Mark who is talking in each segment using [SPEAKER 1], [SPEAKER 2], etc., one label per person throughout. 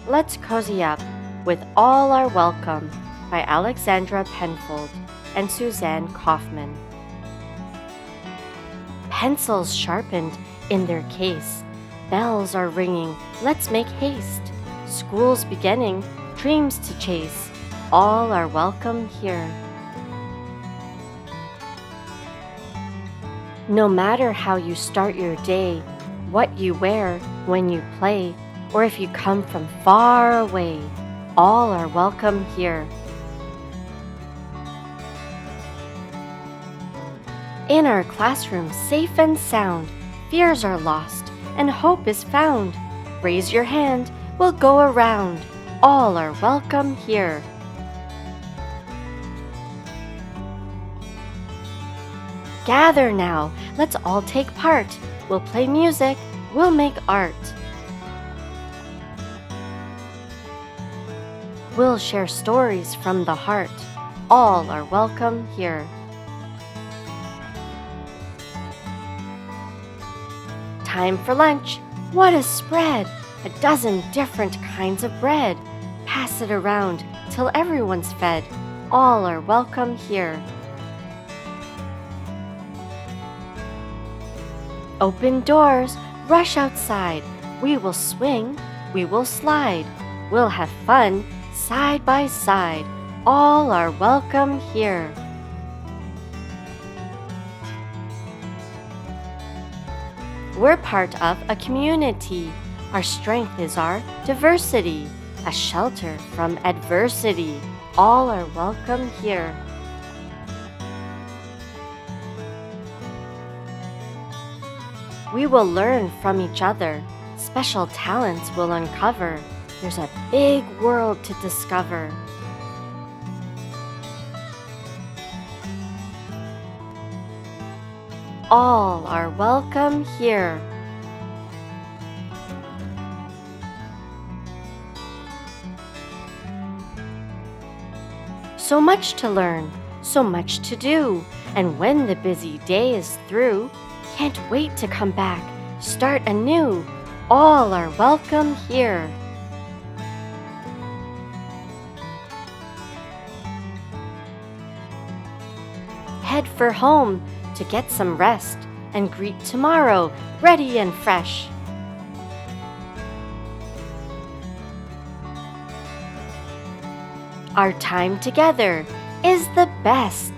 [SPEAKER 1] Let's cozy up with All Are Welcome by Alexandra Penfold and Suzanne Kaufman. Pencils sharpened in their case, bells are ringing, let's make haste. School's beginning, dreams to chase, all are welcome here. No matter how you start your day, what you wear when you play, or if you come from far away, all are welcome here. In our classroom, safe and sound, fears are lost and hope is found. Raise your hand, we'll go around, all are welcome here. Gather now, let's all take part. We'll play music, we'll make art. We'll share stories from the heart. All are welcome here. Time for lunch. What a spread! A dozen different kinds of bread. Pass it around till everyone's fed. All are welcome here. Open doors, rush outside. We will swing, we will slide. We'll have fun side by side. All are welcome here. We're part of a community. Our strength is our diversity, a shelter from adversity. All are welcome here. We will learn from each other. Special talents we'll uncover. There's a big world to discover. All are welcome here. So much to learn, so much to do, and when the busy day is through, can't wait to come back, start anew. All are welcome here. Head for home to get some rest and greet tomorrow ready and fresh. Our time together is the best.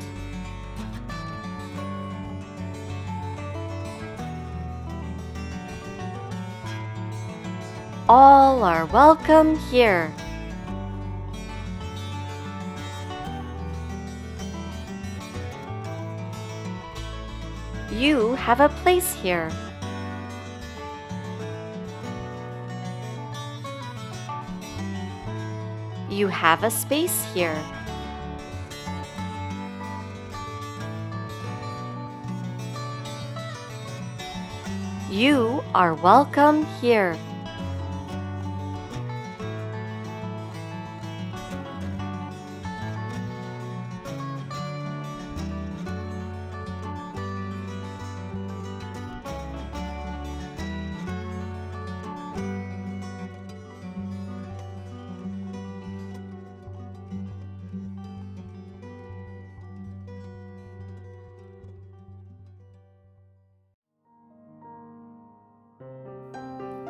[SPEAKER 1] All are welcome here. You have a place here. You have a space here. You are welcome here.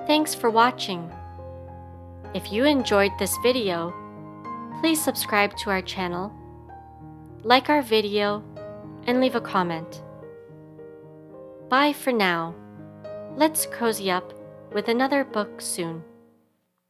[SPEAKER 1] Thanks for watching. If you enjoyed this video, please subscribe to our channel, like our video, and leave a comment. Bye for now. Let's cozy up with another book soon.